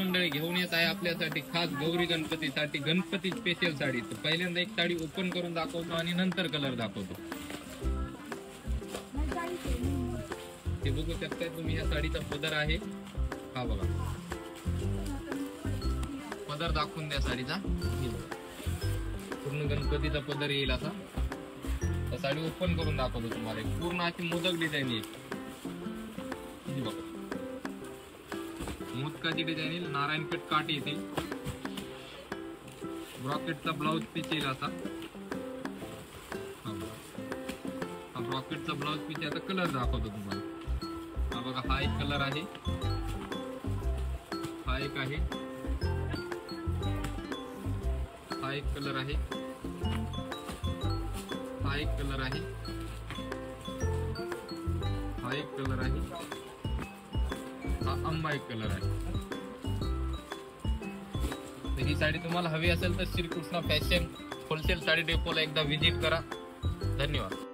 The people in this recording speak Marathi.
मंडळी घेऊन येत आहे आपल्यासाठी खास गौरी गणपतीसाठी गणपती स्पेशल साडी. तर पहिल्यांदा एक साडी ओपन करून दाखवतो आणि नंतर कलर दाखवतो. ते बघू शकताय तुम्ही, ह्या साडीचा पदर आहे हा बघा. पदर दाखवून द्या साडीचा. पूर्ण गणपतीचा पदर येईल असा. तर साडी ओपन करून दाखवतो तुम्हाला. पूर्ण अशी मोदक डिझाईन येईल. बघा मोदकाची डिझाईन येईल. नारायणपेठ काठी येतील. ब्रॉकेटचा ब्लाउज पीस येईल असा. हा ब्रॉकेटचा ब्लाउज पीस. याचा कलर दाखवतो तुम्हाला. हा बघा हा एक कलर आहे. हा एक आहे. हा एक कलर आहे. हा एक कलर आहे. हा एक कलर आहे. हा आंबा एक कलर आहे. तर ही साडी तुम्हाला हवी असेल तर श्रीकृष्णा फॅशन होलसेल साडी डेपोला एकदा व्हिजिट करा. धन्यवाद.